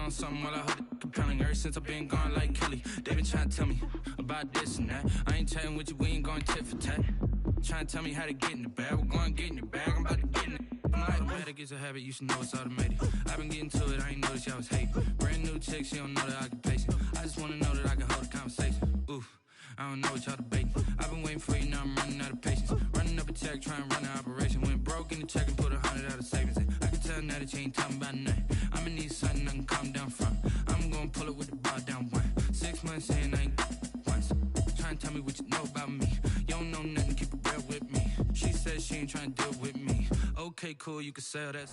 on something while I heard it compelling. Ever since I've been gone like Kelly, they been trying to tell me about this and that. I ain't chatting with you, we ain't going tit for tat. Trying to tell me how to get in the bag. We're going to get in the bag, I'm about to get in it. I'm like, automatic is a habit, you should know it's automated. I've been getting to it, I ain't noticed y'all was hating. Brand new chick, she don't know that I can pace it. I just want to know that I can hold a conversation. Oof, I don't know what y'all debating. I've been waiting for you, now I'm running out of patience. Running up a check, trying to run an operation. Went broke in the check and put 100 out of savings in. I can tell now that you ain't talking about nothing. I'ma need something I can calm down from. I'm gonna pull it with the bar down one. 6 months in, I ain't once. Trying to tell me what you know about me. You don't know nothing, keep it real with me. She said she ain't trying to deal with me. Okay, cool, you can sell that.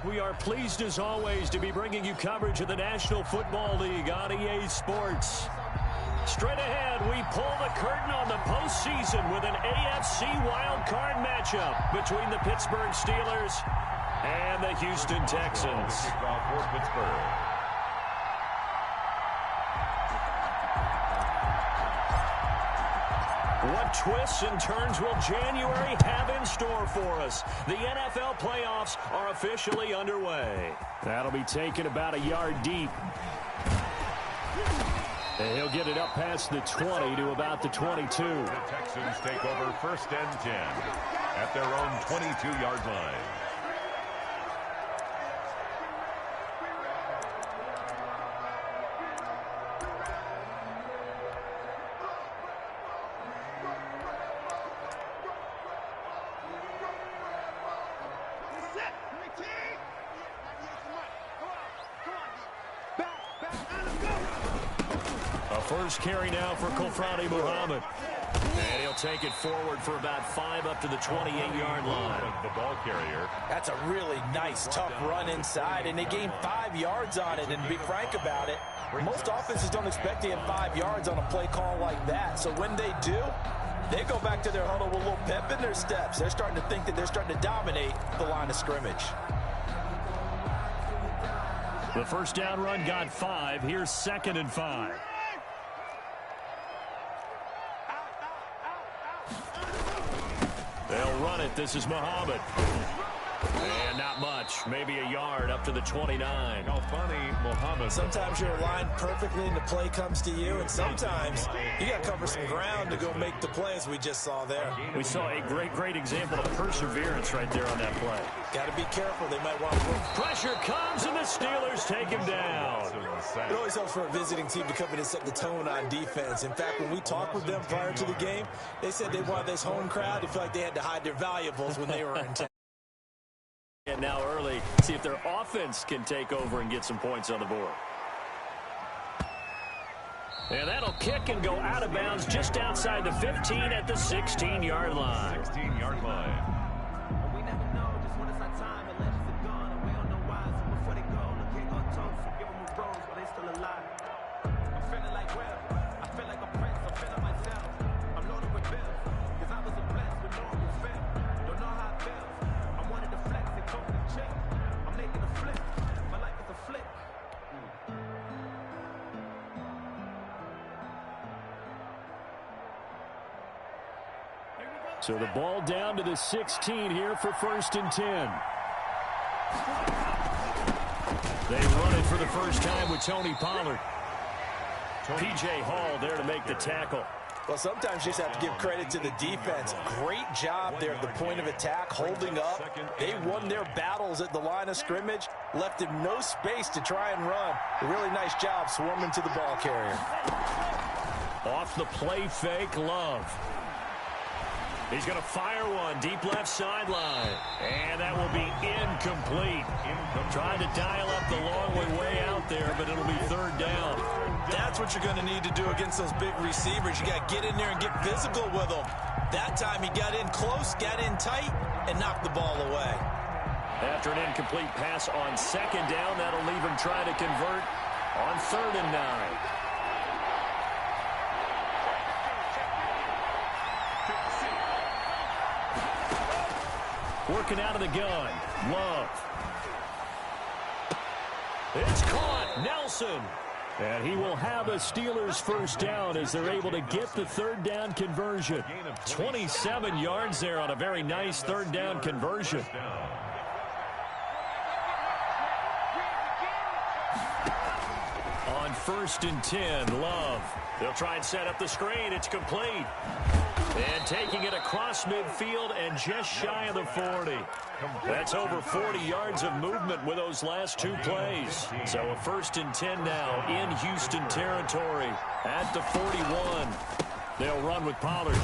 We are pleased as always to be bringing you coverage of the National Football League on EA Sports. Straight ahead, we pull the curtain on the postseason with an AFC wildcard matchup between the Pittsburgh Steelers and the Houston Texans. For Pittsburgh. What twists and turns will January have in store for us? The NFL playoffs are officially underway. That'll be taken about a yard deep. And he'll get it up past the 20 to about the 22. The Texans take over 1st and 10 at their own 22-yard line. First carry now for Kofrani Muhammad. And he'll take it forward for about 5 up to the 28-yard line. The ball carrier. That's a really nice, tough run inside, and they gained 5 yards on it. And to be frank about it, most offenses don't expect to get 5 yards on a play call like that. So when they do, they go back to their huddle with a little pep in their steps. They're starting to think that they're starting to dominate the line of scrimmage. The first down run got 5. Here's 2nd and 5. They'll run it. This is Muhammad. And not much. Maybe a yard up to the 29. How funny, Muhammad. Sometimes you're aligned perfectly and the play comes to you, and sometimes you got to cover some ground to go make the play, as we just saw there. We saw a great example of perseverance right there on that play. Got to be careful. They might want to move. Pressure comes, and the Steelers take him down. It always helps for a visiting team to come in and set the tone on defense. In fact, when we talked with them prior to the game, they said they wanted this home crowd to feel like they had to hide their valuables when they were in town. And now early, see if their offense can take over and get some points on the board. And that'll kick and go out of bounds just outside the 15 at the 16-yard line. 16-yard line. So the ball down to the 16 here for 1st and 10. They run it for the first time with Tony Pollard. P.J. Hall there to make the tackle. Well, sometimes you just have to give credit to the defense. Great job there at the point of attack, holding up. They won their battles at the line of scrimmage, left him no space to try and run. A really nice job swarming to the ball carrier. Off the play fake, Love. He's going to fire one deep left sideline. And that will be incomplete. Trying to dial up the long way out there, but it'll be 3rd down. That's what you're going to need to do against those big receivers. You got to get in there and get physical with them. That time he got in close, got in tight, and knocked the ball away. After an incomplete pass on 2nd down, that'll leave him trying to convert on 3rd and 9. Working out of the gun. Love. It's caught. Nelson. And he will have a Steelers first down as they're able to get the 3rd down conversion. 27 yards there on a very nice 3rd down conversion. 1st and 10. Love. They'll try and set up the screen. It's complete. And taking it across midfield and just shy of the 40. That's over 40 yards of movement with those last 2 plays. So a 1st and 10 now in Houston territory at the 41. They'll run with Pollard.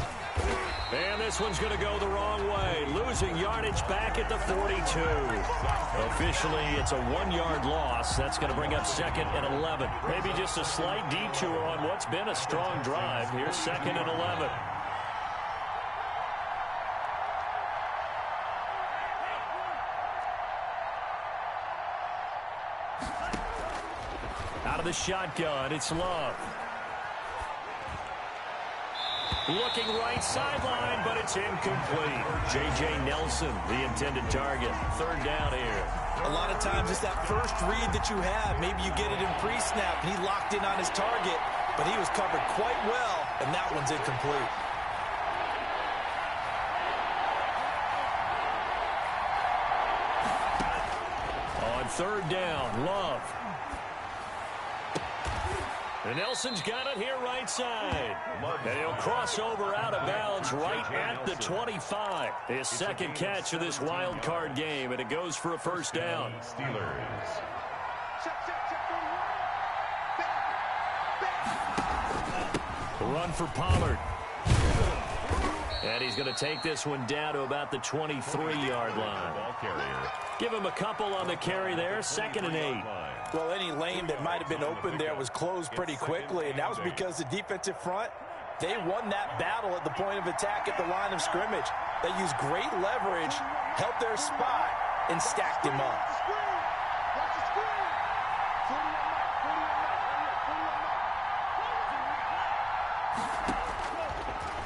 And this one's going to go the wrong way. Losing yardage back at the 42. Officially, it's a 1-yard loss. That's going to bring up 2nd and 11. Maybe just a slight detour on what's been a strong drive. Here's 2nd and 11. Out of the shotgun, it's Love. Looking right sideline, but it's incomplete. J.J. Nelson, the intended target. 3rd down here. A lot of times it's that first read that you have. Maybe you get it in pre-snap, and he locked in on his target, but he was covered quite well, and that one's incomplete. On 3rd down, Love. And Nelson's got it here right side. And he'll cross over out of bounds right at the 25. His 2nd catch of this wild card game, and it goes for a 1st down. Steelers. Run for Pollard. And he's going to take this one down to about the 23-yard line. Give him a couple on the carry there. 2nd and 8. Well, any lane that might have been open there was closed pretty quickly, and that was because the defensive front, they won that battle at the point of attack at the line of scrimmage. They used great leverage, held their spot, and stacked him up.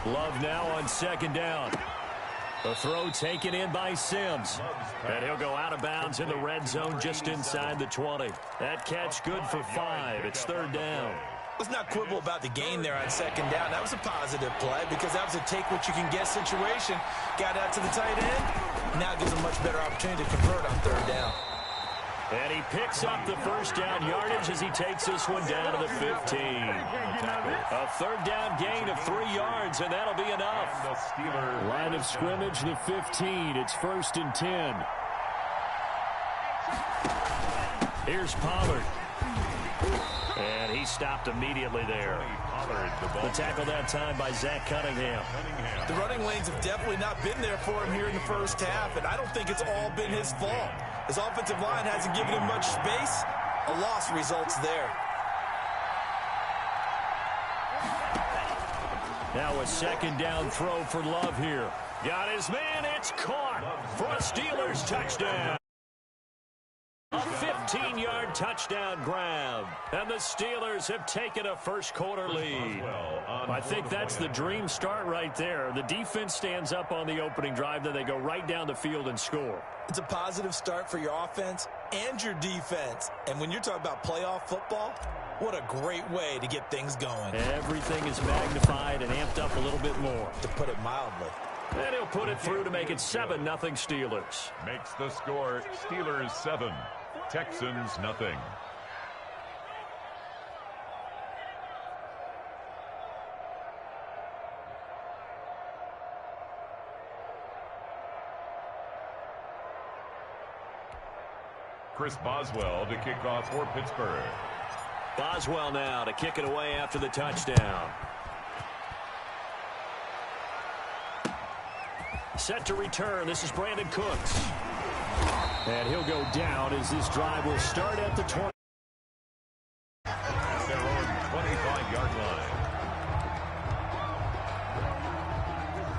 Love now on 2nd down. The throw taken in by Sims. And he'll go out of bounds in the red zone just inside the 20. That catch good for 5. It's 3rd down. Let's not quibble about the gain there on 2nd down. That was a positive play because that was a take-what-you-can-get situation. Got out to the tight end. Now gives a much better opportunity to convert on 3rd down. And he picks up the 1st down yardage as he takes this one down to the 15. A 3rd down gain of 3 yards, and that'll be enough. Line of scrimmage, the 15. It's 1st and 10. Here's Pollard. And he stopped immediately there. The tackle that time by Zach Cunningham. The running lanes have definitely not been there for him here in the 1st half, and I don't think it's all been his fault. His offensive line hasn't given him much space. A loss results there. Now a 2nd down throw for Love here. Got his man. It's caught for a Steelers touchdown. A 15-yard touchdown grab. And the Steelers have taken a first-quarter lead. I think that's the dream start right there. The defense stands up on the opening drive, then they go right down the field and score. It's a positive start for your offense and your defense. And when you're talking about playoff football, what a great way to get things going. Everything is magnified and amped up a little bit more. To put it mildly. And he'll put it through to make it 7-0 Steelers. Makes the score Steelers 7, Texans nothing. Chris Boswell to kick off for Pittsburgh. Boswell now to kick it away after the touchdown. Set to return. This is Brandon Cooks. And he'll go down as this drive will start at the 20. Their own 25-yard line.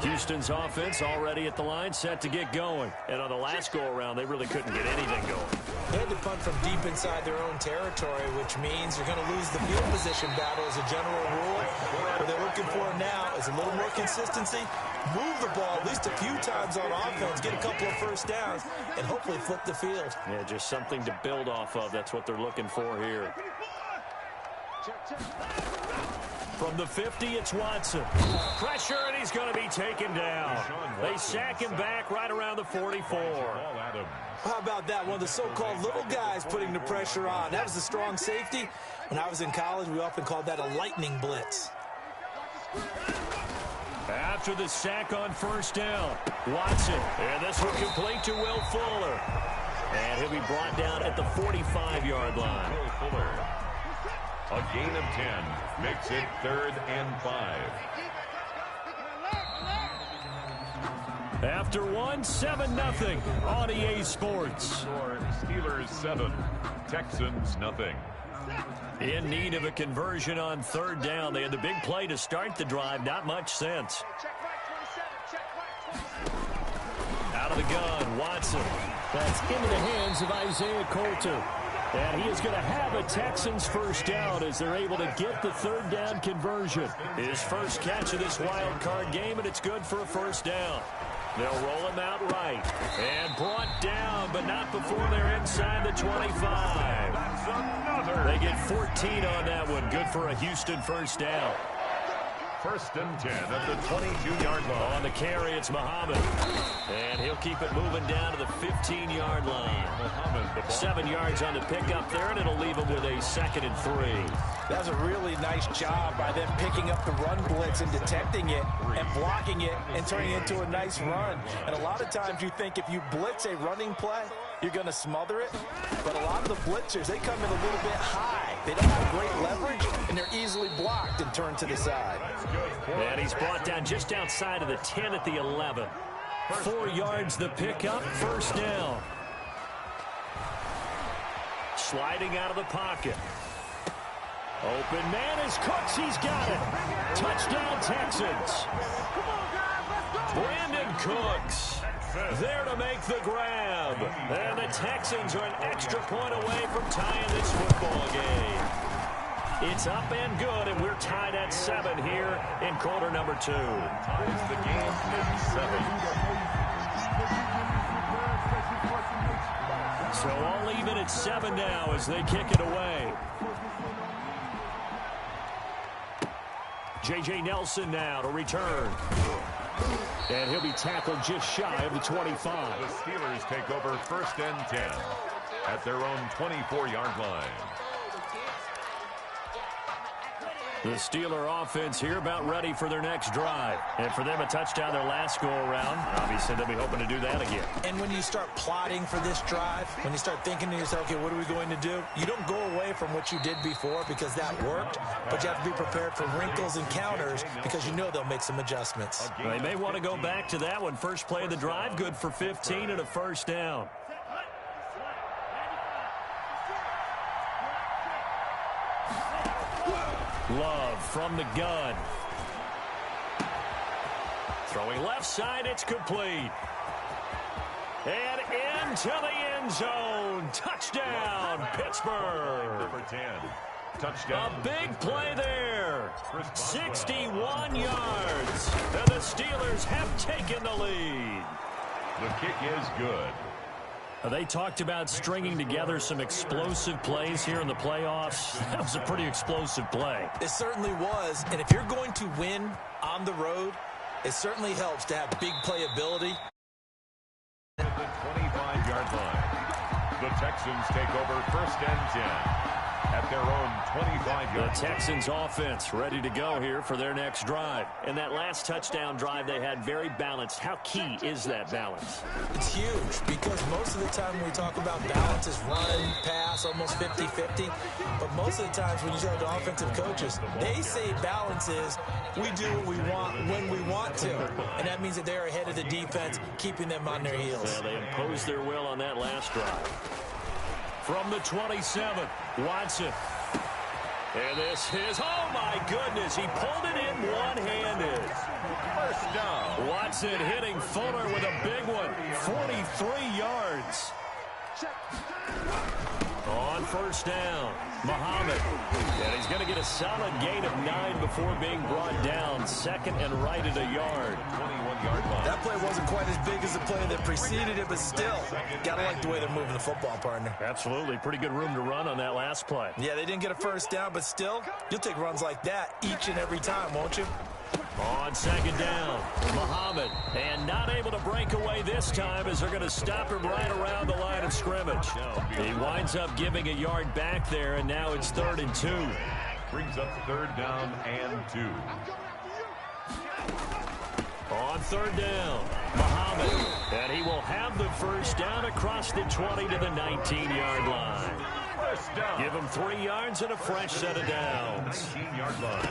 Houston's offense already at the line, set to get going. And on the last go-around, they really couldn't get anything going. They had to punt from deep inside their own territory, which means you're going to lose the field position battle as a general rule. What they're looking for now is a little more consistency, move the ball at least a few times on offense, get a couple of first downs, and hopefully flip the field. Yeah, just something to build off of. That's what they're looking for here. From the 50, it's Watson. Pressure, and he's going to be taken down. They sack him back right around the 44. How about that? One of the so-called little guys putting the pressure on. That was a strong safety. When I was in college, we often called that a lightning blitz. After the sack on first down, Watson. And this will complete to Will Fuller. And he'll be brought down at the 45-yard line. Will Fuller. A gain of 10 makes it 3rd and 5. After one, 7-0 on EA Sports. Steelers 7, Texans nothing. In need of a conversion on 3rd down. They had the big play to start the drive. Not much sense. Out of the gun, Watson. That's into the hands of Isaiah Coulter. And he is going to have a Texans first down as they're able to get the 3rd down conversion. His first catch of this wild card game, and it's good for a first down. They'll roll him out right. And brought down, but not before they're inside the 25. They get 14 on that one. Good for a Houston first down. 1st and 10 at the 22-yard line. On the carry, it's Muhammad. And he'll keep it moving down to the 15-yard line. 7 yards on the pickup there, and it'll leave him with a 2nd and 3. That's a really nice job by them picking up the run blitz and detecting it and blocking it and turning it into a nice run. And a lot of times you think if you blitz a running play, you're going to smother it. But a lot of the blitzers, they come in a little bit high. They don't have great leverage, and they're easily blocked and turned to the side. And he's brought down just outside of the 10 at the 11. 4 yards the pickup, first down. Sliding out of the pocket. Open man is Cooks. He's got it. Touchdown, Texans. Brandon Cooks there to make the grab. And the Texans are an extra point away from tying this football game. It's up and good, and we're tied at 7 here in quarter number 2. Ties the game at 7. So all even at 7 now as they kick it away. J.J. Nelson now to return. And he'll be tackled just shy of the 25. The Steelers take over 1st and 10 at their own 24-yard line. The Steeler offense here about ready for their next drive. And for them, a touchdown their last go-around. Obviously, they'll be hoping to do that again. And when you start plotting for this drive, when you start thinking to yourself, okay, what are we going to do? You don't go away from what you did before because that worked, but you have to be prepared for wrinkles and counters because you know they'll make some adjustments. They may want to go back to that one. First play of the drive, good for 15 and a first down. Love from the gun. Throwing left side, it's complete. And into the end zone. Touchdown, Pittsburgh. Number 10. Touchdown. A big play there. 61 yards. And the Steelers have taken the lead. The kick is good. They talked about stringing together some explosive plays here in the playoffs. That was a pretty explosive play. It certainly was. And if you're going to win on the road, it certainly helps to have big playability. At the 25-yard line, the Texans take over 1st and 10 at their own 25-yard line. The Texans offense ready to go here for their next drive. And that last touchdown drive they had very balanced. How key is that balance? It's huge because most of the time when we talk about balance is run, pass, almost 50-50. But most of the times when you talk to offensive coaches, they say balance is we do what we want when we want to. And that means that they're ahead of the defense, keeping them on their heels. Yeah, they imposed their will on that last drive. From the 27, Watson. And this is, oh my goodness, he pulled it in one-handed. First down. Watson hitting Fuller with a big one, 43 yards. On first down. Muhammad. And he's going to get a solid gain of 9 before being brought down. Second and right at a yard. 21-yard line. That play wasn't quite as big as the play that preceded it, but still, got to like the way they're moving the football, partner. Absolutely. Pretty good room to run on that last play. Yeah, they didn't get a first down, but still, you'll take runs like that each and every time, won't you? On second down, Muhammad, and not able to break away this time as they're going to stop him right around the line of scrimmage. He winds up giving a yard back there, and now it's 3rd and 2. Brings up 3rd down and 2. On 3rd down, Muhammad, and he will have the first down across the 20 to the 19-yard line. Give him 3 yards and a fresh set of downs. 19-yard line.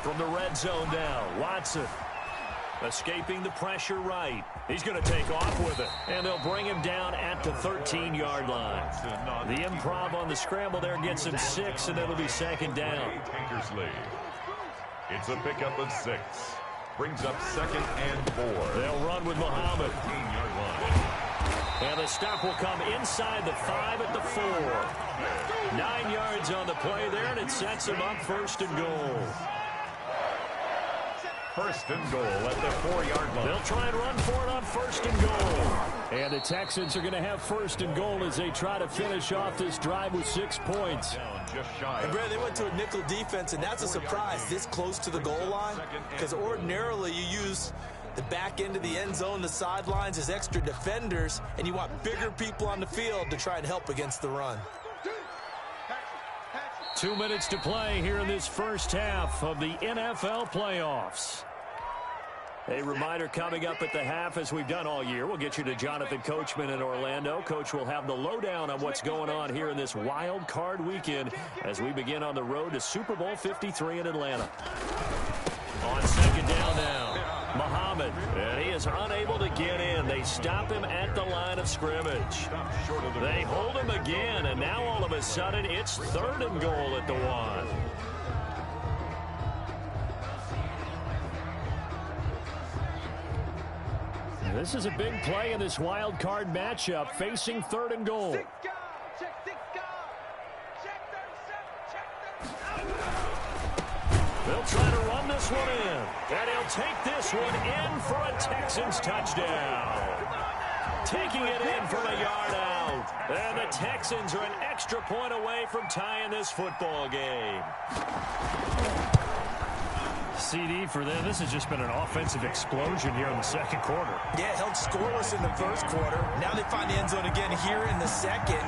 From the red zone now, Watson escaping the pressure right. He's going to take off with it, and they'll bring him down at the 13-yard line. The improv on the scramble there gets him 6, and it'll be 2nd down. It's a pickup of 6. Brings up 2nd and 4. They'll run with Muhammad. 15-yard line. And the stop will come inside the 5 at the 4. 9 yards on the play there, and it sets him up 1st and goal. 1st and goal at the 4-yard line. They'll try and run for it on 1st and goal. And the Texans are going to have 1st and goal as they try to finish off this drive with 6 points. Just shy. And Brad, they went to a nickel defense, and that's a surprise this close to the goal line, because ordinarily you use the back end of the end zone, the sidelines as extra defenders, and you want bigger people on the field to try and help against the run. 2 minutes to play here in this first half of the NFL playoffs. A reminder coming up at the half, as we've done all year. We'll get you to Jonathan Coachman in Orlando. Coach will have the lowdown on what's going on here in this wild card weekend as we begin on the road to Super Bowl 53 in Atlanta. On second down now, Muhammad, and he is unable to get in. They stop him at the line of scrimmage. They hold him again, and now all of a sudden it's 3rd and goal at the 1. This is a big play in this wild card matchup, facing 3rd and goal. They'll try to run this one in, and he'll take this one in for a Texans touchdown. Taking it in from a yard out, and the Texans are an extra point away from tying this football game. CD for them. This has just been an offensive explosion here in the 2nd quarter. Yeah, held scoreless in the 1st quarter. Now they find the end zone again here in the 2nd.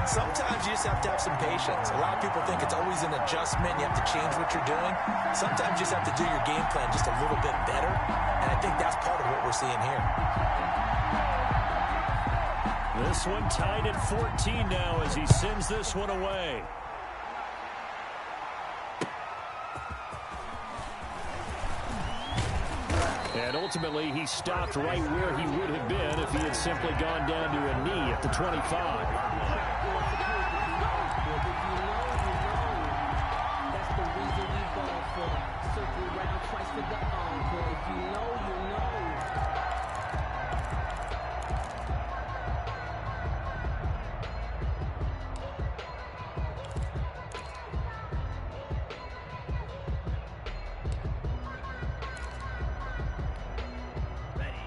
Sometimes you just have to have some patience. A lot of people think it's always an adjustment. You have to change what you're doing. Sometimes you just have to do your game plan just a little bit better. And I think that's part of what we're seeing here. This one tied at 14 now as he sends this one away. And ultimately, he stopped right where he would have been if he had simply gone down to a knee at the 25.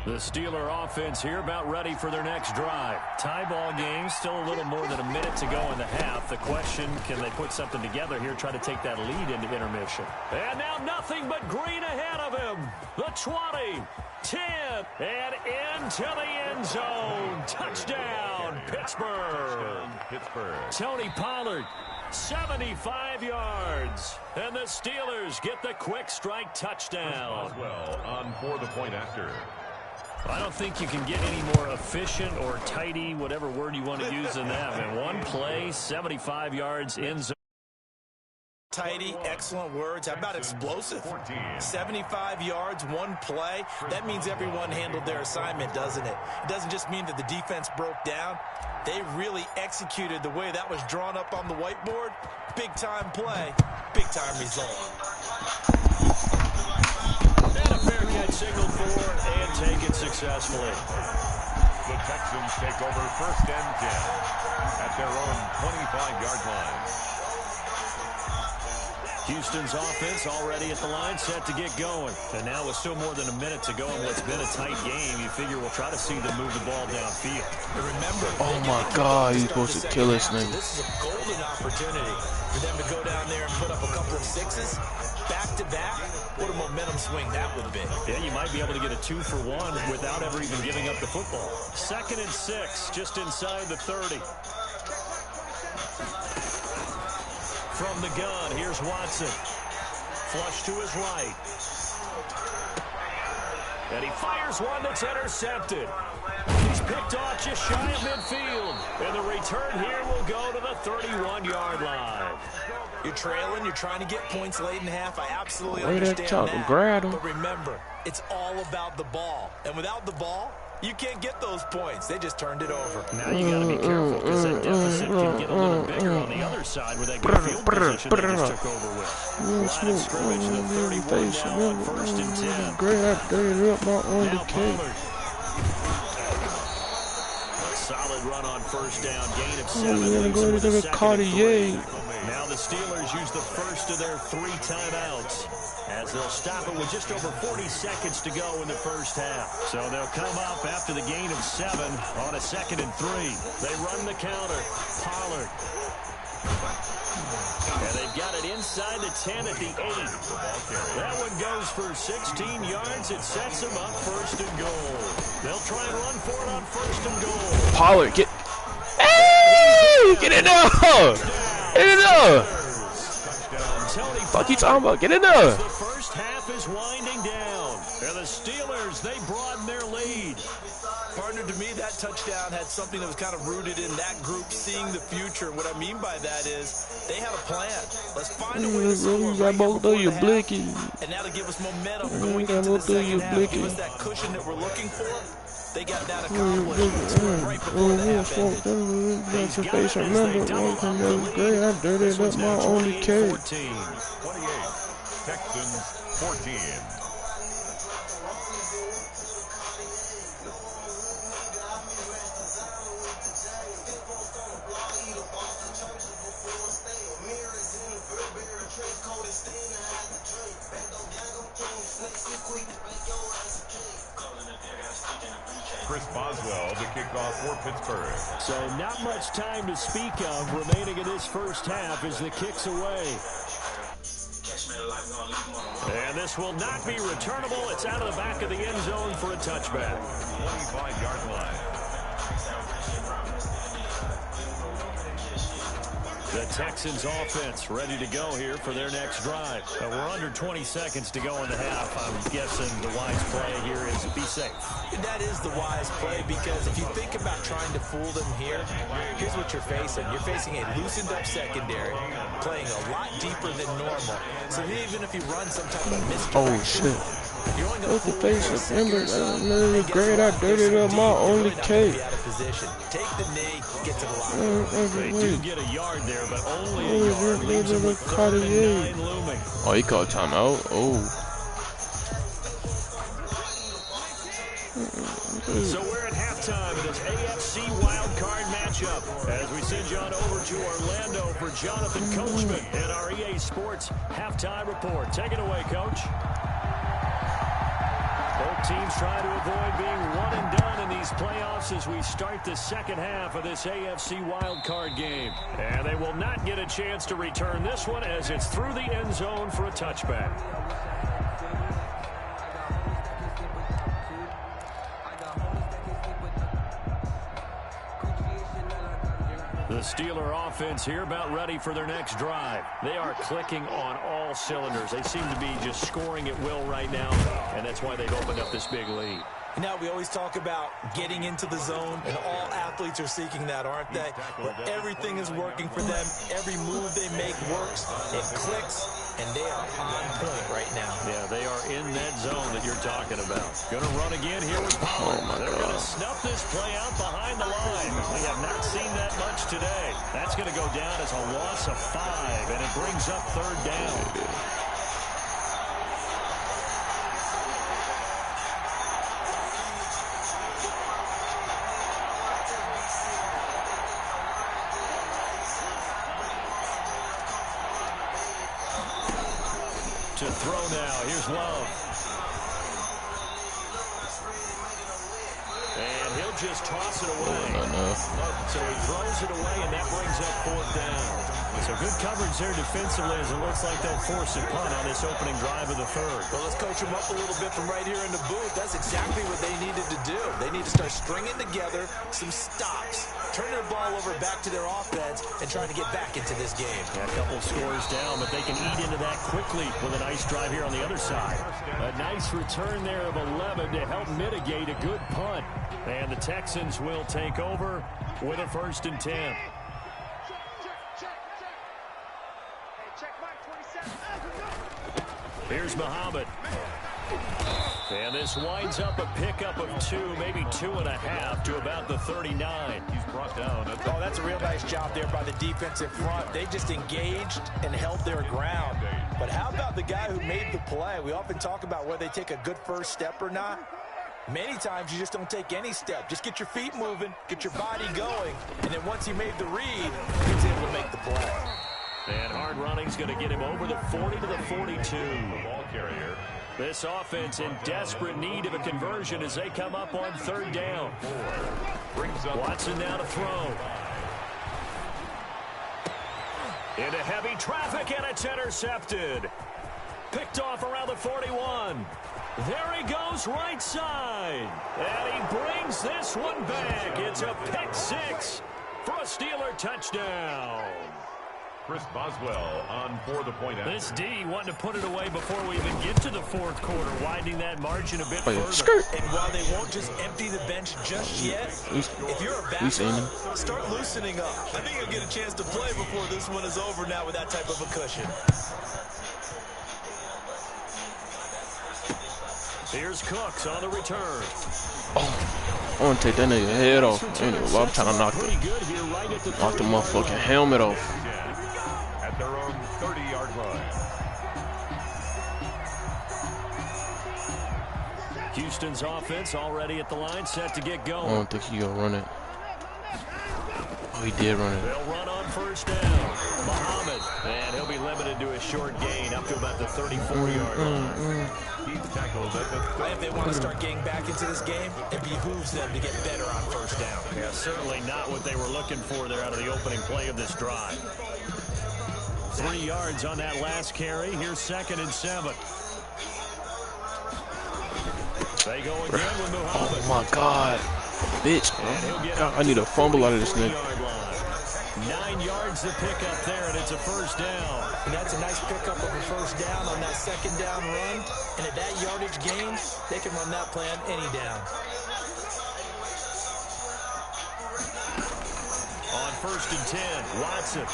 The Steeler offense here about ready for their next drive. Tie ball game, still a little more than a minute to go in the half. The question, can they put something together here, try to take that lead into intermission? And now nothing but green ahead of him. The 20, 10, and into the end zone. Touchdown, Pittsburgh. Tony Pollard, 75 yards. And the Steelers get the quick strike touchdown. Well, on for the point after. I don't think you can get any more efficient or tidy, whatever word you want to use in that. In one play, 75 yards in zone. Tidy, excellent words. How about explosive? 75 yards, one play. That means everyone handled their assignment, doesn't it? It doesn't just mean that the defense broke down. They really executed the way that was drawn up on the whiteboard. Big-time play, big-time result. And a fair catch signaled for and taken successfully. The Texans take over 1st and 10 at their own 25-yard line. Houston's offense already at the line, set to get going. And now with still more than a minute to go in what's been a tight game, you figure we'll try to see them move the ball downfield. Remember, oh my God, he's supposed to kill this nigga. This is a golden opportunity for them to go down there and put up a couple of sixes back-to-back. What a momentum swing that would be. Yeah, you might be able to get a 2-for-1 without ever even giving up the football. 2nd and 6, just inside the 30. From the gun, here's Watson. Flush to his right. And he fires one that's intercepted. He's picked off just shy of midfield. And the return here will go to the 31-yard line. You're trailing, you're trying to get points late in half. I absolutely understand that. But remember, it's all about the ball. And without the ball, you can't get those points. They just turned it over. Now you got to be careful because that deficit can get a little bigger on the other side with that good field position they just took over with. Line of scrimmage to the 31 now on 1st and 10. Great, I dirtied up my only cake. A solid run on 1st down, gain of 7. We're going to go to the Cartier. Now the Steelers use the first of their 3 timeouts as they'll stop it with just over 40 seconds to go in the first half. So they'll come up after the gain of 7 on a 2nd and 3. They run the counter. Pollard. And they've got it inside the 10 at the 8. That one goes for 16 yards. It sets them up 1st and goal. They'll try and run for it on 1st and goal. Pollard, get... Hey! Get in there! Get in there! Fuck you talking about? Get in there! The first half is winding down. And the Steelers, they broaden their lead. Partner, to me, that touchdown had something that was kind of rooted in that group seeing the future. What I mean by that is they had a plan. Let's find a way to score right before the half. And that'll give us momentum going into the second half. Give us that cushion that we're looking for. They got that accomplished. Right before the half ended. That's your face. Remember, one thing that was great, I dirtied up my only cake. 28, Texans 14. Chris Boswell to kick off for Pittsburgh. So not much time to speak of remaining in this first half as the kick's away. And this will not be returnable. It's out of the back of the end zone for a touchback. 25-yard line. The Texans offense ready to go here for their next drive. We're under 20 seconds to go in the half. I'm guessing the wise play here is be safe. That is the wise play because if you think about trying to fool them here, here's what you're facing. You're facing a loosened up secondary, playing a lot deeper than normal. So even if you run some type of misdirection, oh shit. What's the face of Ember? Great, I dirtied up my only cake. Take the knee, get to the line. They do get a yard there, but only a yard leaves them with 3rd and 9 looming. Oh, he called timeout. Oh. So we're at halftime in this AFC wildcard matchup as we send you on over to Orlando for Jonathan Coachman and our EA Sports halftime report. Take it away, Coach. Both teams trying to avoid being one and done in these playoffs as we start the second half of this AFC wildcard game. And they will not get a chance to return this one as it's through the end zone for a touchback. The Steeler offense here about ready for their next drive. They are clicking on all cylinders. They seem to be just scoring at will right now, and that's why they've opened up this big lead. Now, we always talk about getting into the zone, and all athletes are seeking that, aren't they? Where everything is working for them. Every move they make works. It clicks, and they are on point right now. Yeah, they are in that zone that you're talking about. Going to run again here with Pollard. They're going to snuff this play out behind the line. We have not seen that much today. That's going to go down as a loss of 5, and it brings up 3rd down. To throw now. Here's Love. And he'll just toss it away. So he throws it away, and that brings up 4th down. So good coverage there defensively as it looks like they'll force a punt on this opening drive of the 3rd. Well, let's coach them up a little bit from right here in the booth. That's exactly what they needed to do. They need to start stringing together some stops, turn their ball over back to their offense, and trying to get back into this game. Yeah, a couple scores down, but they can eat into that quickly with a nice drive here on the other side. A nice return there of 11 to help mitigate a good punt. And the Texans will take over with a 1st and 10. Here's Muhammad. And this winds up a pickup of 2, maybe 2.5 to about the 39. He's brought down. Oh, that's a real nice job there by the defensive front. They just engaged and held their ground. But how about the guy who made the play? We often talk about whether they take a good first step or not. Many times you just don't take any step. Just get your feet moving, get your body going, and then once he made the read, he was able to make the play. And hard running's going to get him over the 40 to the 42. The ball carrier. This offense in desperate need of a conversion as they come up on 3rd down. Watson now to throw. Into heavy traffic, and it's intercepted. Picked off around the 41. There he goes right side. And he brings this one back. It's a pick 6 for a Steeler touchdown. Chris Boswell on for the point after. This D wanting to put it away before we even get to the 4th quarter, widening that margin a bit further. And while they won't just empty the bench just yet, if you're a backup, start loosening up. I think you'll get a chance to play before this one is over now with that type of a cushion. Here's Cooks on the return. Oh, I want to take that nigga head off. Anyway, I'm trying to knock the motherfucking helmet off. At their own 30-yard line. Houston's offense already at the line, set to get going. I don't think he's going to run it. Oh, he did run it. They'll run on 1st down. Muhammad, and he'll be limited to a short gain up to about the 34-yard line. If they want to start getting back into this game, it behooves them to get better on 1st down. Yeah, certainly not what they were looking for there out of the opening play of this drive. 3 yards on that last carry. Here's 2nd and 7. They go again with Muhammad. Oh, my God. Bitch, God, I need a fumble out of this nigga. 9 yards to pick up there, and it's a 1st down. And that's a nice pickup of a 1st down on that 2nd down run. And at that yardage gain, they can run that play on any down. On 1st and 10, Watson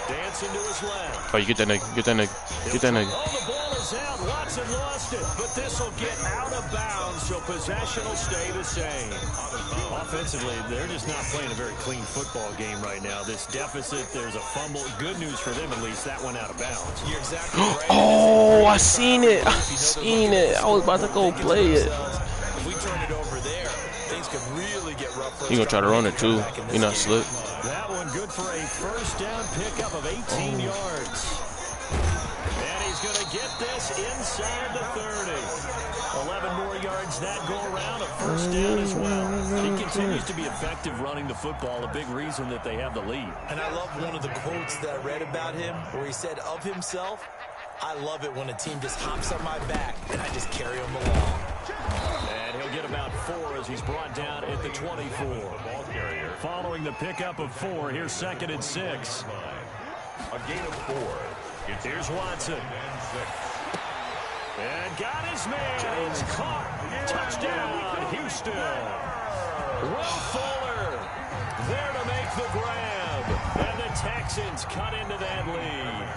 dancing to his left. Oh, you get that nigga. Get that nigga. Get that nigga. Oh, the ball is out. Watson lost it, but this will get out of bounds, so possession will stay the same. Offensively, they're just not playing a very clean football game right now. This deficit, there's a fumble. Good news for them, at least. That went out of bounds. You're exactly right. Oh, I seen it. I seen it. I was about to go play it. If we turn it over there, things could really get rough. He gonna try to run it too. He not slick. That one good for a 1st down pickup of 18 yards. And he's going to get this inside the 30. 11 more yards that go around, a 1st down as well. He continues to be effective running the football, a big reason that they have the lead. And I love one of the quotes that I read about him where he said of himself, I love it when a team just hops on my back and I just carry them along. And he'll get about 4 as he's brought down at the 24. Following the pickup of 4, here's 2nd and 6. A gain of 4. Here's Watson. And got his man. He's caught. Touchdown, Houston. Will Fuller there to make the grab. And the Texans cut into that lead.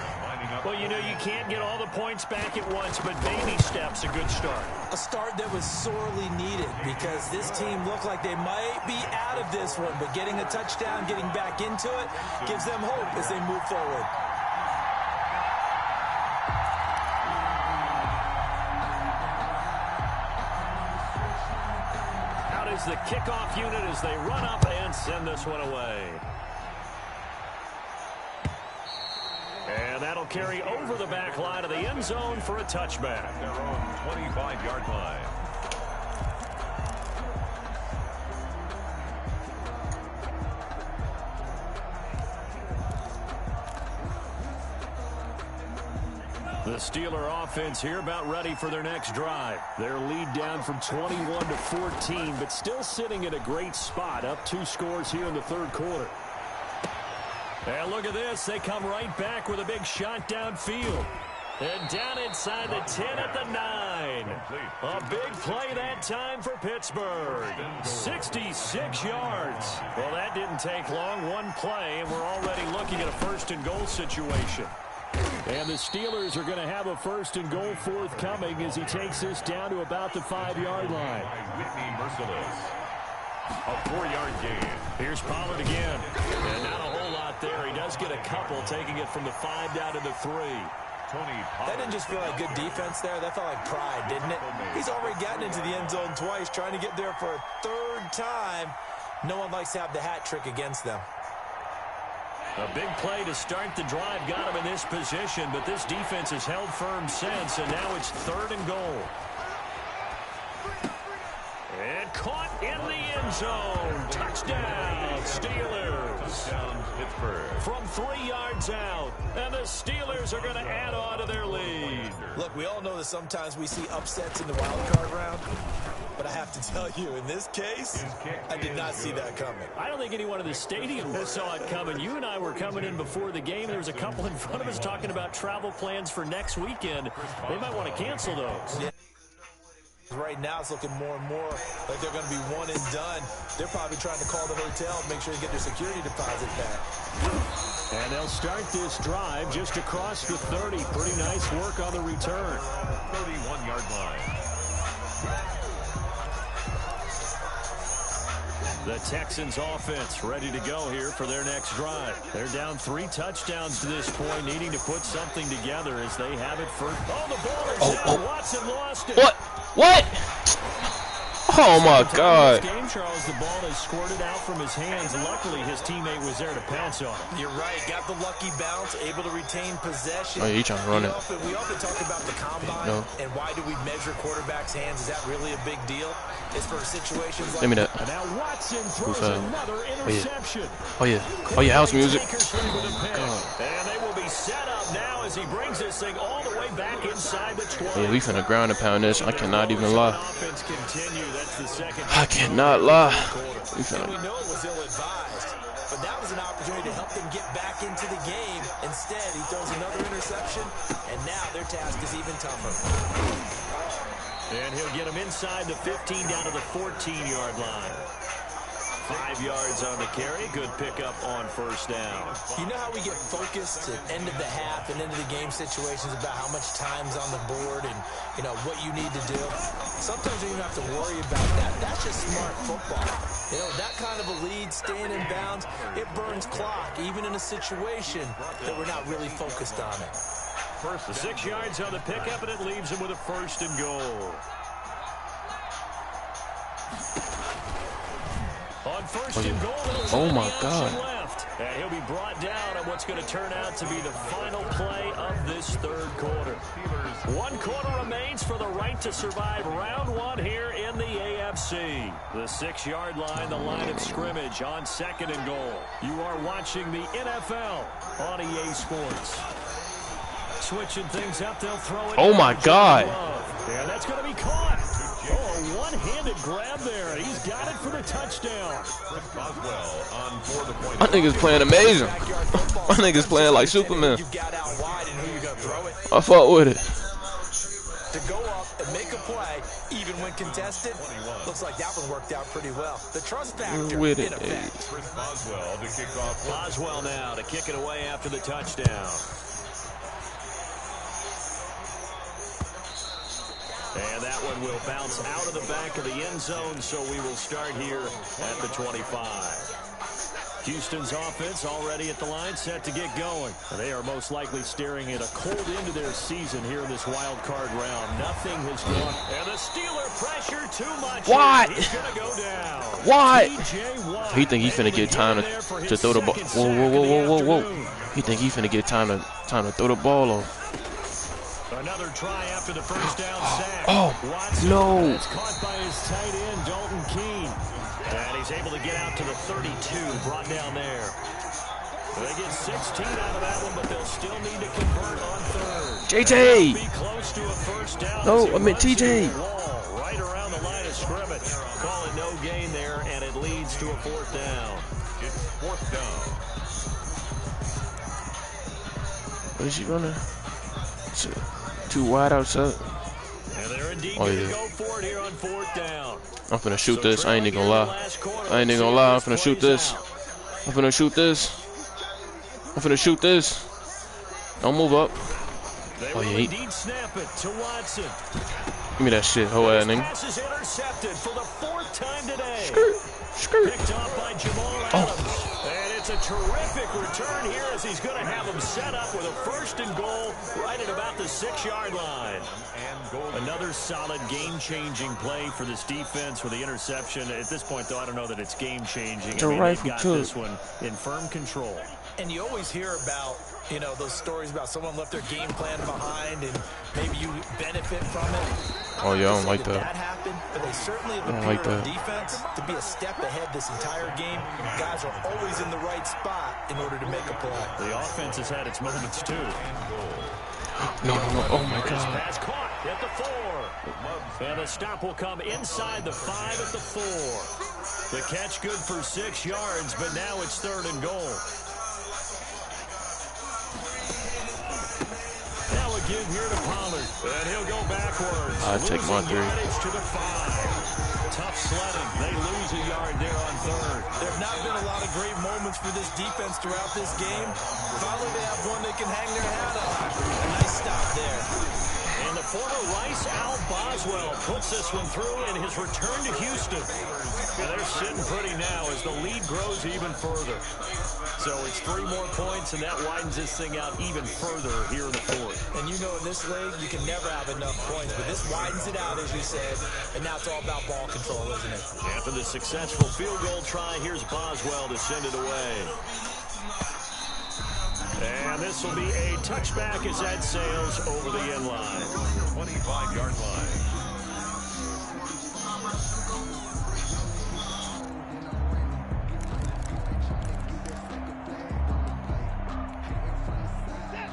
Well, you know, you can't get all the points back at once, but baby steps a good start. A start that was sorely needed because this team looked like they might be out of this one, but getting a touchdown, getting back into it, gives them hope as they move forward. Out is the kickoff unit as they run up and send this one away. And And that'll carry over the back line of the end zone for a touchback. Their own 25-yard line. The Steeler offense here about ready for their next drive. Their lead down from 21 to 14, but still sitting in a great spot, up 2 scores here in the third quarter. And look at this. They come right back with a big shot downfield. And down inside the 10 at the 9. A big play that time for Pittsburgh. 66 yards. Well, that didn't take long. One play, and we're already looking at a first-and-goal situation. And the Steelers are going to have a first-and-goal forthcoming as he takes this down to about the 5-yard line. Whitney Merciless. A 4-yard gain. Here's Pollard again. And not a whole lot there. He does get a couple, taking it from the 5 down to the 3. That didn't just feel like good defense there. That felt like pride, didn't it? He's already gotten into the end zone twice, trying to get there for a 3rd time. No one likes to have the hat trick against them. A big play to start the drive got him in this position, but this defense has held firm since, and now it's 3rd and goal. And caught in the end zone. Touchdown, Steelers. Touchdown, Pittsburgh. From 3 yards out, and the Steelers are going to add on to their lead. Look, we all know that sometimes we see upsets in the wild card round, but I have to tell you, in this case, I did not see that coming. I don't think anyone in the stadium saw it coming. You and I were coming in before the game. There was a couple in front of us talking about travel plans for next weekend. They might want to cancel those. Yeah. Right now, it's looking more and more like they're going to be one and done. They're probably trying to call the hotel and make sure they get their security deposit back. And they'll start this drive just across the 30. Pretty nice work on the return. 31-yard line. The Texans offense ready to go here for their next drive. They're down 3 touchdowns to this point, needing to put something together as they have it for... Oh, the ball is out. Watson lost it. What? Oh, my God. This game, Charles, the ball has squirted out from his hands. Luckily, his teammate was there to pounce on him. You're right. Got the lucky bounce, able to retain possession. Oh, yeah, he trying to run it. We often talk about the combine and why do we measure quarterbacks' hands. Is that really a big deal? It's for situations like... Give me that. And now Watson throws another interception. Oh, yeah. Oh, yeah, house music. And they will be set up now as he brings this thing all the way back inside the 20. Yeah, we finna ground and pound this. I cannot even lie. That's the second. I cannot lie. We know it was ill-advised, but that was an opportunity to help them get back into the game. Instead, he throws another interception, and now their task is even tougher. And he'll get him inside the 15 down to the 14-yard line. 5 yards on the carry. Good pickup on first down. You know how we get focused at end of the half and end of the game situations about how much time's on the board and, you know, what you need to do? Sometimes you don't even have to worry about that. That's just smart football. You know, that kind of a lead, staying in bounds, it burns clock, even in a situation that we're not really focused on it. First, 6 yards on the pickup, and it leaves him with a 1st and goal. On 1st and goal, oh my God. Left. And he'll be brought down on what's going to turn out to be the final play of this 3rd quarter. 1 quarter remains for the right to survive round 1 here in the AFC. The 6-yard line, the line of scrimmage on 2nd and goal. You are watching the NFL on EA Sports. Switching things up, they'll throw it. Oh my God. And that's going to be caught. Oh, a one-handed grab there. He's got it for the touchdown. My nigga's playing amazing. My nigga's playing like Superman. I fought with it. To go up and make a play, even when contested, looks like that one worked out pretty well. The trust factor with it. in effect. Boswell now to kick it away after the touchdown. And that one will bounce out of the back of the end zone, so we will start here at the 25. Houston's offense already at the line, set to get going. They are most likely staring at a cold end to their season here in this wild card round. Nothing has gone. And the Steeler pressure too much. What? He's going to go down. What? Watt. He think he finna get time to throw the ball. Whoa. He think he finna get time to throw the ball off. Another try after the first down sack. Oh, Watson, no. that's caught by his tight end, Dalton Keene. And he's able to get out to the 32, brought down there. They get 16 out of that one, but they'll still need to convert on third. JJ! Be close to a first down. No, I meant TJ. Right around the line of scrimmage. Call it no gain there, and it leads to a fourth down. It's fourth down. What is he running? Too wide outside. And they're indeed Oh, going to yeah. go for it here on fourth down. I'm finna shoot this. I ain't even gonna lie. I'm finna shoot this. I'm finna shoot this. Don't move up. Oh, yeah. Indeed snap it to Watson. Give me that shit, hoe ass nigga. Pass is intercepted for the fourth time today. Skirt. Picked off by Jamal Adams. And it's a terrific return here as he's going to have him set up with a first and goal right at about the 6-yard line. Another solid game-changing play for this defense with the interception. At this point, though, I don't know that it's game-changing. They've got this one in firm control. And you always hear about, you know, those stories about someone left their game plan behind and maybe you benefit from it. Oh, yeah, I don't like that happened, but they certainly have appeared on defense to be a step ahead this entire game. Guys are always in the right spot in order to make a play. The offense has had its moments, too. No. Oh, my God. Pass caught at the 4. And the stop will come inside the 5 at the 4. The catch good for 6 yards, but now it's third and goal. Now again here to Pollard, and he'll go backwards. I'll take my 3. To the 5. Tough sledding. They lose a yard there on third. There have not been a lot of great moments for this defense throughout this game. Finally, they have one they can hang their hat on. A nice stop there. And the former Rice Al Boswell puts this one through in his return to Houston. And they're sitting pretty now as the lead grows even further. So it's 3 more points, and that widens this thing out even further here in the fourth. And you know in this league, you can never have enough points, but this widens it out, as you said, and now it's all about ball control, isn't it? After the successful field goal try, here's Boswell to send it away. And this will be a touchback as that sails over the end line. 25-yard line.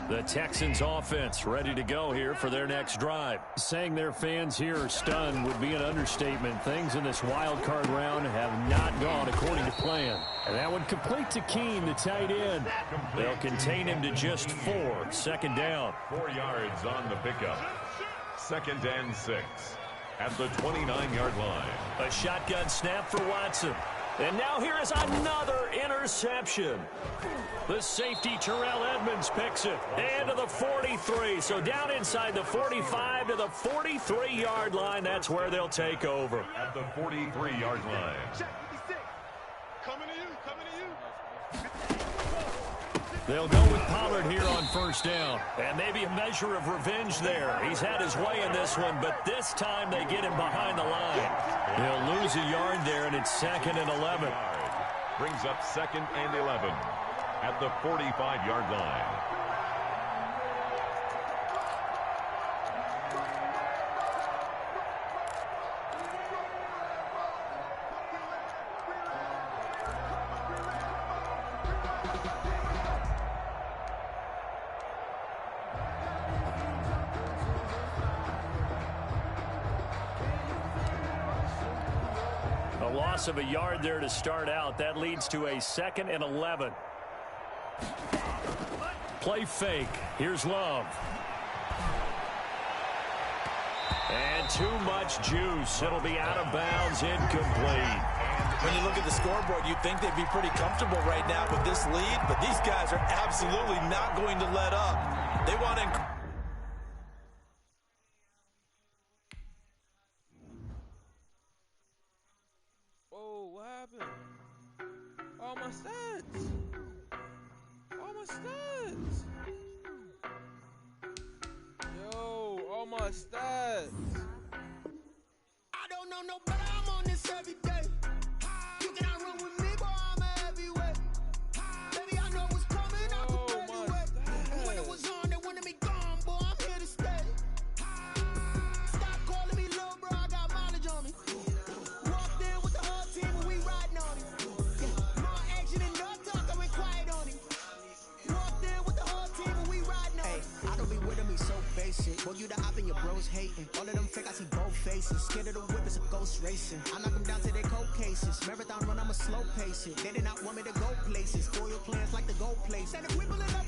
The Texans offense ready to go here for their next drive. Saying their fans here are stunned would be an understatement. Things in this wild card round have not gone according to plan. And that would complete to Keene, the tight end. They'll contain him to just 4. Second down. 4 yards on the pickup. 2nd and 6 at the 29-yard line. A shotgun snap for Watson. And now here is another interception. The safety, Terrell Edmonds, picks it. And to the 43. So down inside the 45 to the 43-yard line. That's where they'll take over. At the 43-yard line. They'll go with Pollard here on first down. And maybe a measure of revenge there. He's had his way in this one, but this time they get him behind the line. He'll lose a yard there, and it's 2nd and 11. Brings up 2nd and 11 at the 45-yard line. Loss of a yard there to start out. That leads to a 2nd and 11. Play fake. Here's Love. And too much juice. It'll be out of bounds, incomplete. When you look at the scoreboard, you'd think they'd be pretty comfortable right now with this lead, but these guys are absolutely not going to let up. They want to... Oh, what happened? Oh, my stats. basic. Boy, you the op and your bros hating. All of them fake, I see both faces. Scared of the whip, it's a ghost racing. I knock them down to their cold cases. Marathon run, I'ma slow pace it. They did not want me to go places. Foil plans like the gold place. And if we pull it up,